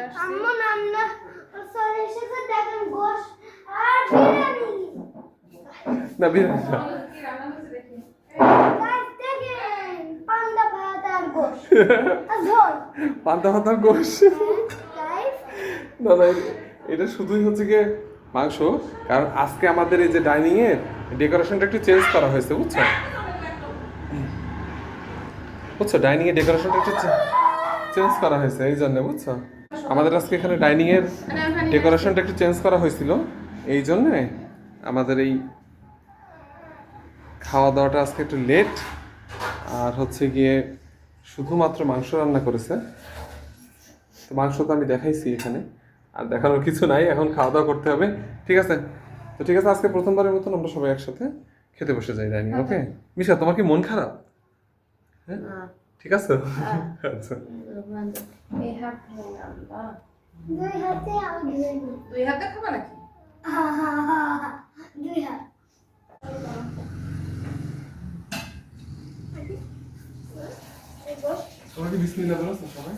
আসছি। আম্মু নান্না সরে এসেছে দেখেন গোশ আর বিরিয়ানি না বিরিয়ানি না। কি রান্না হয়েছে দেখি। গাইস দেখেন পান্তা ভাত আর গোশ আর ঝোল পান্তা ভাতার গোশ। গাইস না না, এটা শুধুই হচ্ছে গিয়ে মাংস, কারণ আজকে আমাদের এই যে ডাইনিং এর ডেকোরেশনটা একটু চেঞ্জ করা হয়েছে, বুঝছো? বুঝছো, ডাইনিং এর ডেকোরেশনটা একটু চেঞ্জ করা হয়েছে এই জন্য, বুঝছো? আমাদের আজকে এখানে ডাইনিং এর ডেকোরেশনটা একটু চেঞ্জ করা হয়েছিল, এই জন্যে আমাদের এই খাওয়া দাওয়াটা আজকে একটু লেট। আর হচ্ছে গিয়ে শুধুমাত্র মাংস রান্না করেছে, তো মাংস তো আমি দেখাইছি এখানে, আর দেখানোর কিছু নাই, এখন খাওয়া দাওয়া করতে হবে। ঠিক আছে, তো ঠিক আছে, আজকে প্রথমবারের মতন আমরা সবাই একসাথে খেতে বসে যাই ডাইনিং। ওকে মিশা, তোমার কি মন খারাপ? হ্যাঁ ঠিক আছে। আচ্ছা এই হাত ধরে আল্লাহ। দুই হাতে আমি ধরে নিই দুই হাতে খাবা নাকি? দুই হাত এই গোশ তোমরা কি বিসমিল্লাহ বলছো সবাই?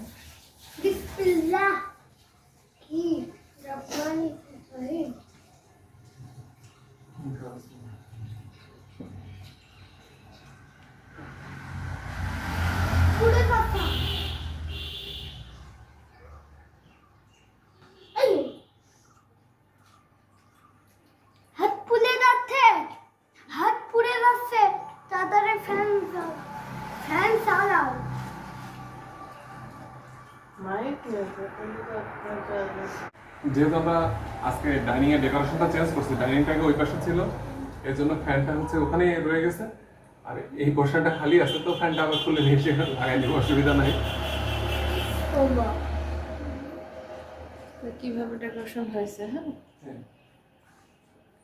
বিসমিল্লাহ কি রহমানির রহিম পুরো কথা এই হাত পুড়ে যাচ্ছে, হাত পুড়ে যাচ্ছে, তাড়াতাড়ি ফ্যান চালাও। যেহেতু আমরা আজকে ডাইনিং এর ডেকোরেশনটা চেঞ্জ করছি, ডাইনিংটাকে ওই পাশে ছিল, এর জন্য ফ্যানটা হচ্ছে ওখানেই রয়ে গেছে, আর এই পোর্শনটা খালি আছে, তো ফ্যানটা আবার খুলে নিয়ে এসে লাগাই দিব, অসুবিধা নাই। তো কিভাবে ডেকোরেশন হয়েছে? হ্যাঁ, হ্যাঁ।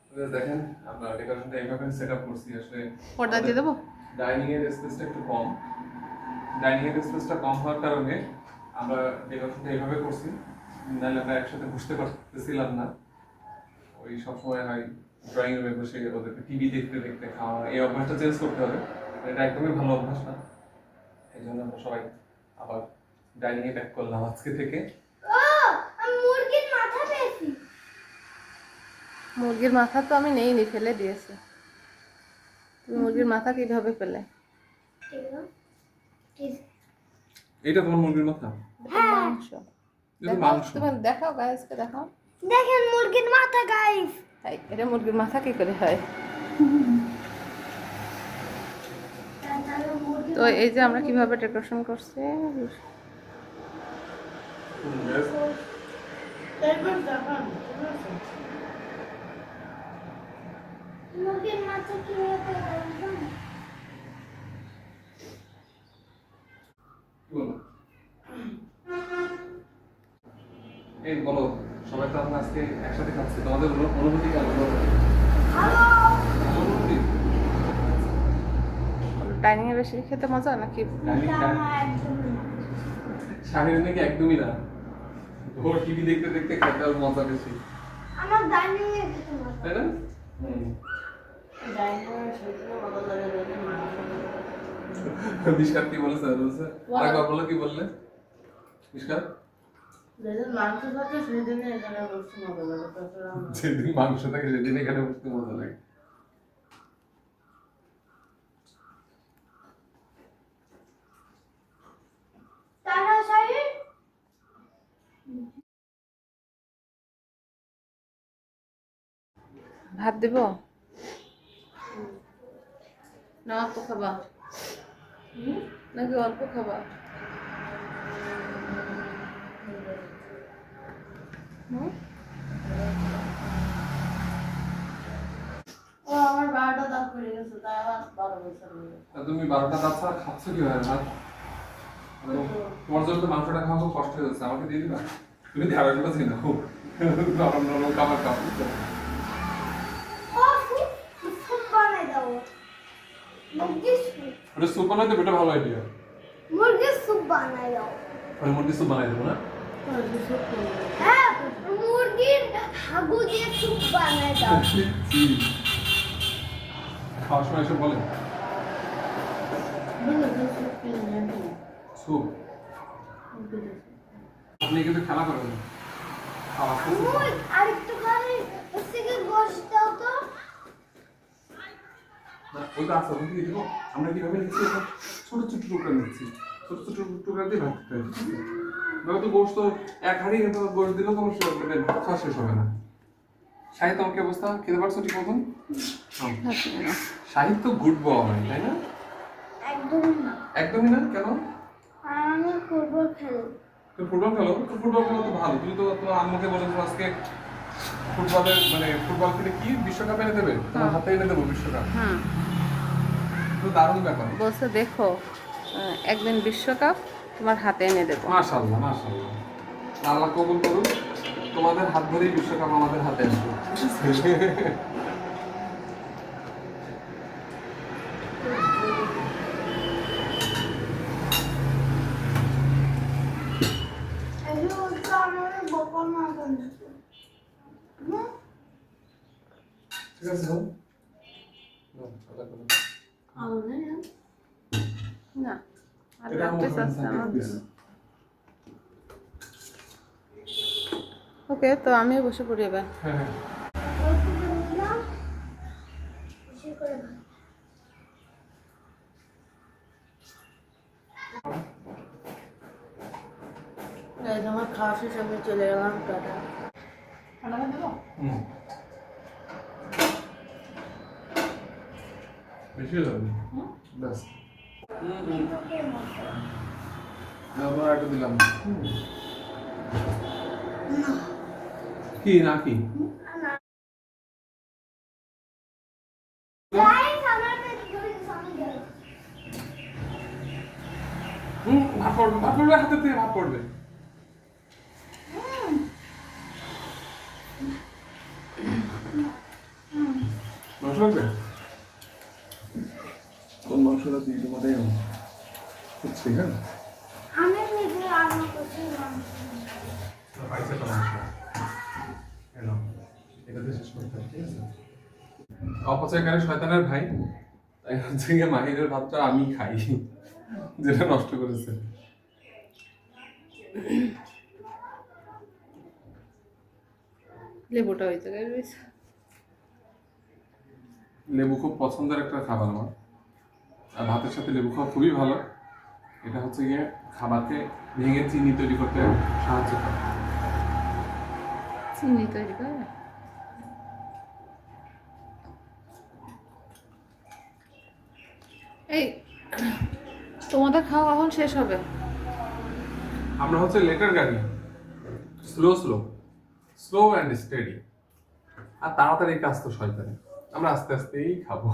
তো দেখেন আমরা ডেকোরেশনটা এইভাবে সেটআপ করছি। আসলে পর্দা দিয়ে দেবো? ডাইনিং এর স্পেসটা একটু কম, ডাইনিং এর স্পেসটা কম হওয়ার কারণে আমরা ডেকোরেশনটা এইভাবে করছি, নাহলে আমরা একসাথে বসতে পারতেছিলাম না। ওই সবসময় হয় ড্রয়িং রুমে বসে ওদেরকে টিভি দেখতে দেখতে খাওয়া, এই অভ্যাসটা চেঞ্জ করতে হবে, এটা একদমই ভালো অভ্যাস না। এই জন্য আমরা সবাই আবার ডাইনিং এ ব্যাক করলাম আজকে থেকে। ও আমি মুরগির মাথা পেয়েছি। মুরগির মাথা তো আমি নেইনি, ফেলে দিয়েছি। তুমি মুরগির মাথা কিভাবে পেলে? এইটা তোমার মুরগির মাথা? এটা মাংস। এটা দেখাও, মাংস। তুমি দেখাও গাইসকে দেখাও। দেখেন মুরগির মাথা গাইস। এই, এটা মুরগির মাথা কি করে হয়? তো এই যে আমরা কিভাবে ডেকোরেশন করছি, মুরগির মাথা কিভাবে বানাবেন? বলো। এই বলো, সবাই তো আমরা আজকে একসাথে খাচ্ছি, তোমাদের অনুভূতি কেমন? হ্যালো অনুভূতি ডাইনিং এ বেশি খেতে মজা নাকি? শাহির নাকি একদমই না, ওর টিভি দেখতে দেখতে খেতে আর মজা বেশি, আমার ডাইনিং এ খেতে মজা। তাই না? মিশকাত কি বলেছে? আরেকবার বলো, কি বললে মিশকাত? যেদিন মাংস থাকে সেদিন এখানে বসতে মজা লাগে। টাটা শাহিন। ভাত দেব না? অল্প খাবা নাকি অল্প খাবা? ও আমার 12টা দাঁত পড়ে গেছে, তাই আবার 12 বছর হয়ে গেছে। তা তুমি 12টা দাঁত ছাড়া খাচ্ছ কিভাবে ভাত? তোমার জন্য তো মাংসটা খাওয়া খুব কষ্ট হয়ে যাচ্ছে, আমাকে দিয়ে দিবা? তুমি ধারাগুলো ছিল খুব নরম নরম খাবার খাও। ও সুপ বানাই দাও। মুরগির সুপ। ওটা স্যুপ বানাইতে বেটা ভালো আইডিয়া। মুরগির সুপ বানাই দাও। ওই মুরগি স্যুপ বানাই দেবো না? হ্যাঁ মুরগির হাগু দিয়ে সুপ বানাই দাও। খাওয়ার সময় এসব বলে স্যুপ আপনি কিন্তু খেলা করবেন না। আবার আম্মু আরেকটুখানি হচ্ছে কি গোশত দাও তো। না, ওইটা আছে, ওটা দিয়ে দিব। আমরা কিভাবে নিচ্ছি, এটা ছোট ছোট টুকরা নিচ্ছি, ছোট ছোট টুকরা দিয়ে ভাজতে হয়, ঠিক আছে? নয়তো তো গোশত এক হাঁড়ি গোশত দিলেও তোমার মানে খাওয়া শেষ হবে না। শাহিদ, তোমার কি অবস্থা? খেতে পারছো ঠিক মতন? শাহিদ তো গুড বয়, তাই না? একদমই না। একদমই না, কেন? আর আমি ফুটবল খেলি। তুমি ফুটবল খেলো? তো ফুটবল খেলো তো ভালো। তুমি তো তোমার আম্মুকে বলেছো আজকে ফুটবলের মানে ফুটবল খেলে কি বিশ্বকাপ এনে দেবে, তোমার হাতে এনে দেবো বিশ্বকাপ। হুম, তো দারুণ ব্যাপার। বলছে দেখো একদিন বিশ্বকাপ তোমার হাতে এনে দেবো। মাশাআল্লাহ, মাশাআল্লাহ। আল্লাহ কবুল করুন, তোমাদের হাত ধরেই বিশ্বকাপ আমাদের হাতে আসবে। এগুলো হচ্ছে আমাদের বকর মা বানিয়েছে। ঠিক আছে, হোক। আল্লাহ করুন। না আর এটা লাগতে আমার চাচ্ছে হাতে আমার piece। জন্য। ওকে, তো আমিও বসে পড়ি এবার। হ্যাঁ, হ্যাঁ। অল্প করে দিলাম, বেশি করে ভাত। আমার খাওয়া শেষ, আমি চলে গেলাম। টাটা। হুম। বেশি হয়ে যাবে। ব্যাস। আবার একটা দিলাম। কি না কি? Guys, আমার পেটে ধরে গেছে, আমি গেলাম। ভাত পড়বে, ভাত পড়বে, হাতের থেকে ভাত পড়বে। মাংস লাগবে? কোন মাংসটা দিয়ে তোমাদের হচ্ছে, হ্যাঁ? আমি নিজে রান্না করছি মাংস। পাইছে তো মাংস। এলো। এটা দিয়ে শেষ করতে হবে, ঠিক আছে? অপচয়কারী শয়তানের ভাই, তাই হচ্ছে গিয়ে মাহিরের ভাতটা আমি খাই, যেটা নষ্ট করেছে। লেবুটা ওই জায়গায় রয়েছে। লেবু খুব পছন্দের একটা খাবার আমার, আর ভাতের সাথে লেবু খাওয়া খুবই ভালো। এটা হচ্ছে গিয়ে খাবারকে ভেঙে চিনি তৈরি করতে সাহায্য করে। চিনি তৈরি করে। এই তোমাদের খাওয়া কখন শেষ হবে? আমরা হচ্ছে লেটার গাড়ি, slow slow, slow and steady. আর তাড়াতাড়ি কাজ তো শয়তানি, আমরা আস্তে আস্তেই খাবো।